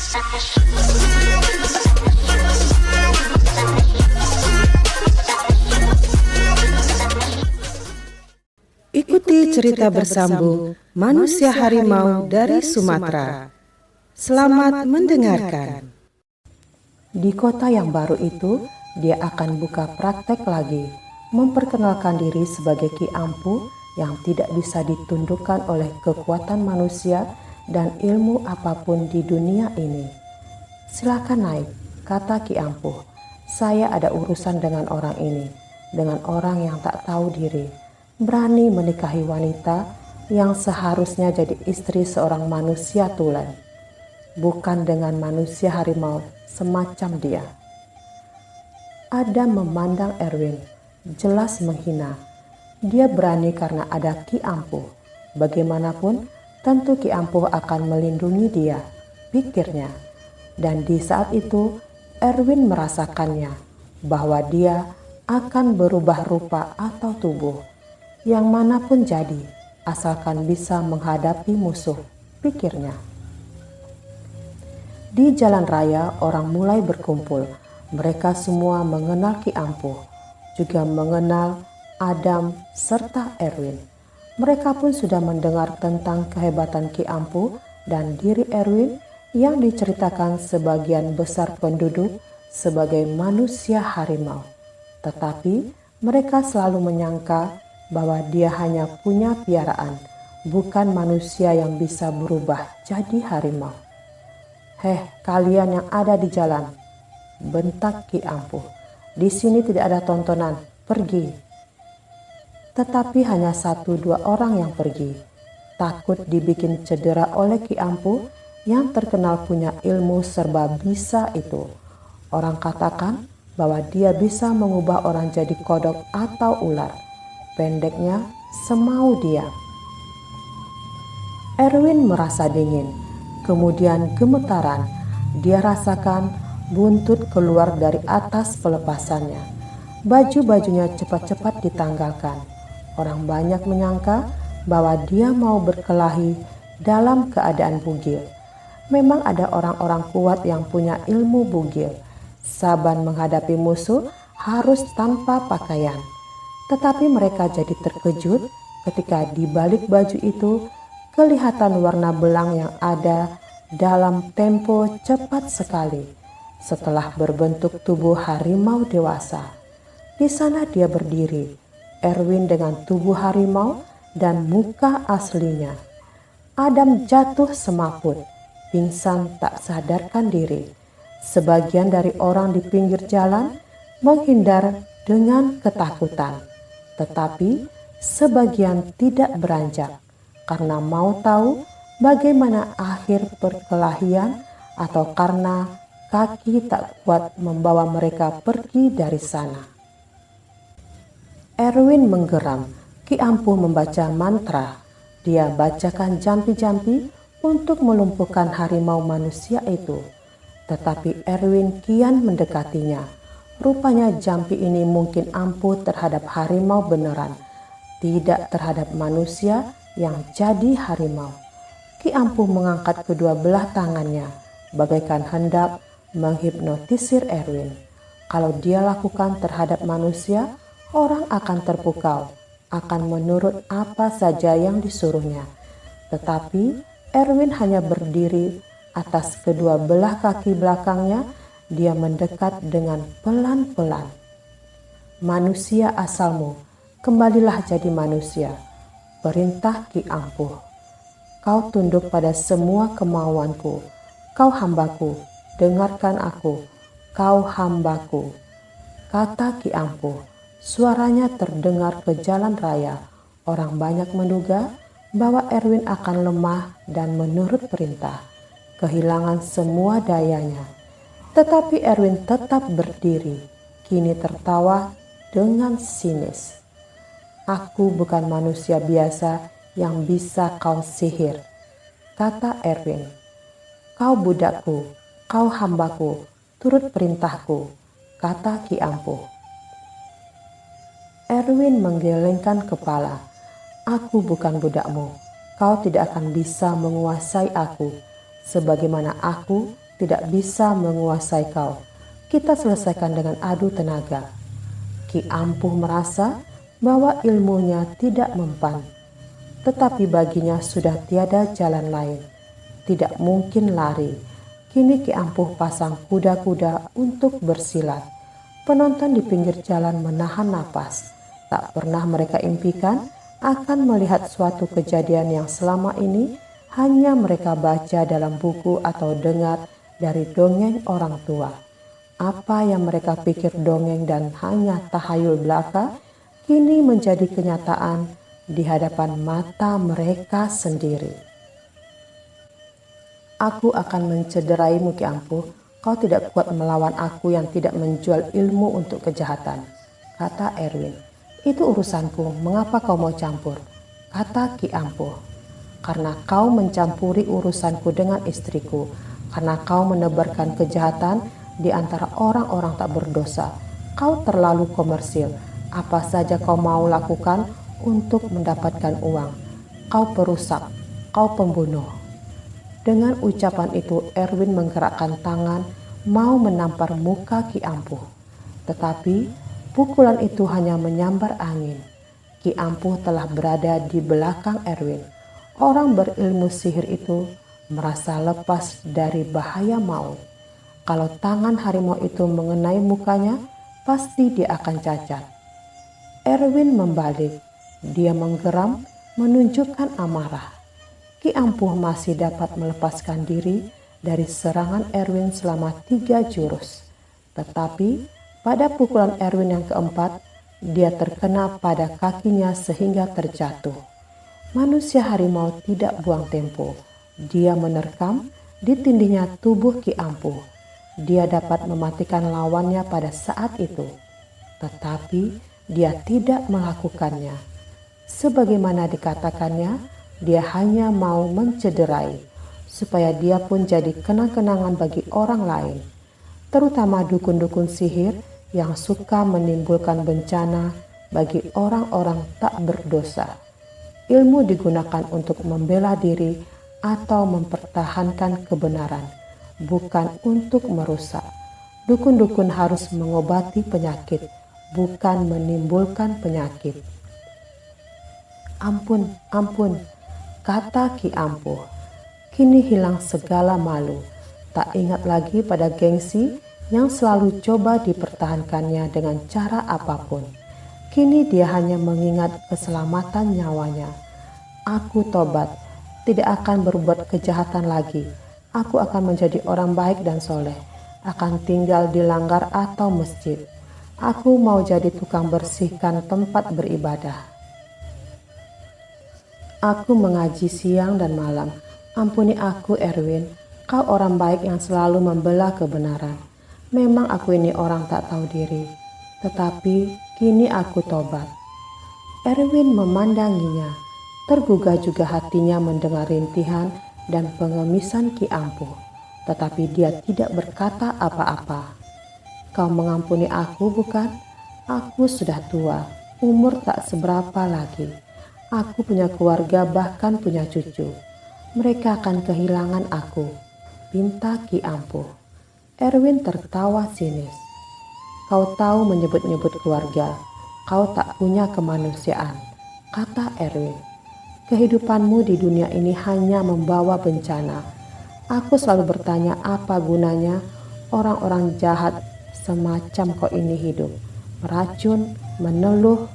Ikuti cerita bersambung manusia harimau dari Sumatera. Selamat mendengarkan. Di kota yang baru itu, dia akan buka praktek lagi, memperkenalkan diri sebagai Ki Ampu yang tidak bisa ditundukkan oleh kekuatan manusia dan ilmu apapun di dunia ini. Silakan naik, kata Ki Ampu. Saya ada urusan dengan orang ini, dengan orang yang tak tahu diri. Berani menikahi wanita yang seharusnya jadi istri seorang manusia tulen, bukan dengan manusia harimau semacam dia. Adam memandang Erwin, jelas menghina. Dia berani karena ada Ki Ampu. Bagaimanapun, tentu Ki Ampu akan melindungi dia, pikirnya. Dan di saat itu, Erwin merasakannya, bahwa dia akan berubah rupa atau tubuh. Yang manapun jadi, asalkan bisa menghadapi musuh, pikirnya. Di jalan raya, orang mulai berkumpul. Mereka semua mengenal Ki Ampu, juga mengenal Adam serta Erwin. Mereka pun sudah mendengar tentang kehebatan Ki Ampu dan diri Erwin yang diceritakan sebagian besar penduduk sebagai manusia harimau. Tetapi mereka selalu menyangka bahwa dia hanya punya piaraan, bukan manusia yang bisa berubah jadi harimau. "Heh, kalian yang ada di jalan," bentak Ki Ampu. "Di sini tidak ada tontonan, pergi." Tetapi hanya 1-2 orang yang pergi. Takut dibikin cedera oleh Ki Ampu yang terkenal punya ilmu serba bisa itu. Orang katakan bahwa dia bisa mengubah orang jadi kodok atau ular. Pendeknya, semau dia. Erwin merasa dingin, kemudian gemetaran. Dia rasakan buntut keluar dari atas pelepasannya. Baju-bajunya cepat-cepat ditanggalkan. Orang banyak menyangka bahwa dia mau berkelahi dalam keadaan bugil. Memang ada orang-orang kuat yang punya ilmu bugil. Saban menghadapi musuh harus tanpa pakaian. Tetapi mereka jadi terkejut ketika di balik baju itu kelihatan warna belang yang ada dalam tempo cepat sekali setelah berbentuk tubuh harimau dewasa. Di sana dia berdiri, Erwin dengan tubuh harimau dan muka aslinya. Adam jatuh semaput, pingsan tak sadarkan diri. Sebagian dari orang di pinggir jalan menghindar dengan ketakutan. Tetapi sebagian tidak beranjak karena mau tahu bagaimana akhir perkelahian atau karena kaki tak kuat membawa mereka pergi dari sana. Erwin menggeram. Ki Ampu membaca mantra. Dia bacakan jampi-jampi untuk melumpuhkan harimau manusia itu. Tetapi Erwin kian mendekatinya. Rupanya jampi ini mungkin ampuh terhadap harimau beneran, tidak terhadap manusia yang jadi harimau. Ki Ampu mengangkat kedua belah tangannya, bagaikan hendak menghipnotisir Erwin. Kalau dia lakukan terhadap manusia, orang akan terpukau, akan menurut apa saja yang disuruhnya. Tetapi Erwin hanya berdiri atas kedua belah kaki belakangnya. Dia mendekat dengan pelan-pelan. "Manusia asalmu, kembalilah jadi manusia," perintah Ki Ampu. "Kau tunduk pada semua kemauanku. Kau hambaku, dengarkan aku. Kau hambaku," kata Ki Ampu. Suaranya terdengar ke jalan raya. Orang banyak menduga bahwa Erwin akan lemah dan menurut perintah, kehilangan semua dayanya. Tetapi Erwin tetap berdiri, kini tertawa dengan sinis. "Aku bukan manusia biasa yang bisa kau sihir," kata Erwin. "Kau budakku, kau hambaku, turut perintahku," kata Ki Ampu. Erwin menggelengkan kepala. "Aku bukan budakmu. Kau tidak akan bisa menguasai aku, sebagaimana aku tidak bisa menguasai kau. Kita selesaikan dengan adu tenaga." Ki Ampuh merasa bahwa ilmunya tidak mempan, tetapi baginya sudah tiada jalan lain. Tidak mungkin lari. Kini Ki Ampuh pasang kuda-kuda untuk bersilat. Penonton di pinggir jalan menahan napas. Tak pernah mereka impikan akan melihat suatu kejadian yang selama ini hanya mereka baca dalam buku atau dengar dari dongeng orang tua. Apa yang mereka pikir dongeng dan hanya tahayul belaka, kini menjadi kenyataan di hadapan mata mereka sendiri. "Aku akan mencederaimu, Ki Ampuh. Kau tidak kuat melawan aku yang tidak menjual ilmu untuk kejahatan," kata Erwin. "Itu urusanku, mengapa kau mau campur?" kata Ki Ampuh. "Karena kau mencampuri urusanku dengan istriku, karena kau menebarkan kejahatan di antara orang-orang tak berdosa. Kau terlalu komersil. Apa saja kau mau lakukan untuk mendapatkan uang. Kau perusak, kau pembunuh." Dengan ucapan itu Erwin menggerakkan tangan mau menampar muka Ki Ampuh. Tetapi pukulan itu hanya menyambar angin. Ki Ampuh telah berada di belakang Erwin. Orang berilmu sihir itu merasa lepas dari bahaya maut. Kalau tangan harimau itu mengenai mukanya, pasti dia akan cacat. Erwin membalik. Dia menggeram, menunjukkan amarah. Ki Ampuh masih dapat melepaskan diri dari serangan Erwin selama 3 jurus. Tetapi pada pukulan Erwin yang keempat, dia terkena pada kakinya sehingga terjatuh. Manusia harimau tidak buang tempo. Dia menerkam di tindihnya tubuh Ki Ampuh. Dia dapat mematikan lawannya pada saat itu. Tetapi dia tidak melakukannya. Sebagaimana dikatakannya, dia hanya mau mencederai, supaya dia pun jadi kenang-kenangan bagi orang lain, terutama dukun-dukun sihir yang suka menimbulkan bencana bagi orang-orang tak berdosa. Ilmu digunakan untuk membela diri atau mempertahankan kebenaran, bukan untuk merusak. Dukun-dukun harus mengobati penyakit, bukan menimbulkan penyakit. "Ampun, ampun," kata Ki Ampuh. Kini hilang segala malu, tak ingat lagi pada gengsi yang selalu coba dipertahankannya dengan cara apapun. Kini dia hanya mengingat keselamatan nyawanya. "Aku tobat, tidak akan berbuat kejahatan lagi. Aku akan menjadi orang baik dan soleh, akan tinggal di langgar atau masjid. Aku mau jadi tukang bersihkan tempat beribadah. Aku mengaji siang dan malam. Ampuni aku, Erwin. Kau orang baik yang selalu membela kebenaran. Memang aku ini orang tak tahu diri. Tetapi kini aku tobat." Erwin memandanginya. Tergugah juga hatinya mendengar rintihan dan pengemisan Ki Ampuh. Tetapi dia tidak berkata apa-apa. "Kau mengampuni aku, bukan? Aku sudah tua, umur tak seberapa lagi. Aku punya keluarga, bahkan punya cucu. Mereka akan kehilangan aku," pinta Ki Ampuh. Erwin tertawa sinis. "Kau tahu menyebut-nyebut keluarga. Kau tak punya kemanusiaan," kata Erwin. "Kehidupanmu di dunia ini hanya membawa bencana. Aku selalu bertanya apa gunanya orang-orang jahat semacam kau ini hidup. Meracun, meneluh,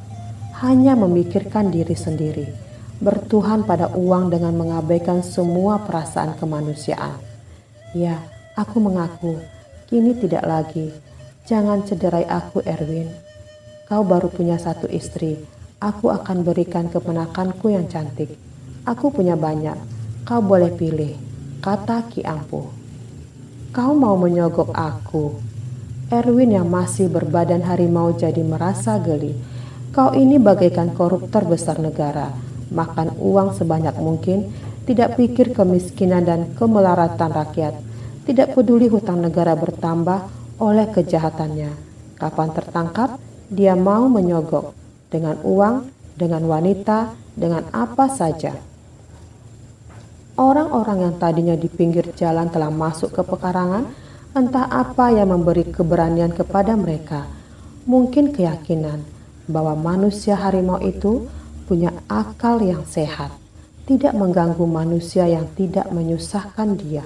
hanya memikirkan diri sendiri, bertuhan pada uang dengan mengabaikan semua perasaan kemanusiaan. Ya, aku mengaku, kini tidak lagi. Jangan cederai aku, Erwin. Kau baru punya 1 istri, aku akan berikan keponakanku yang cantik. Aku punya banyak, kau boleh pilih," kata Ki Ampuh. "Kau mau menyogok aku?" Erwin yang masih berbadan harimau jadi merasa geli. "Kau ini bagaikan koruptor besar negara, makan uang sebanyak mungkin, tidak pikir kemiskinan dan kemelaratan rakyat, tidak peduli hutang negara bertambah oleh kejahatannya. Kapan tertangkap, dia mau menyogok, dengan uang, dengan wanita, dengan apa saja." Orang-orang yang tadinya di pinggir jalan telah masuk ke pekarangan. Entah apa yang memberi keberanian kepada mereka. Mungkin keyakinan bahwa manusia harimau itu punya akal yang sehat, tidak mengganggu manusia yang tidak menyusahkan dia.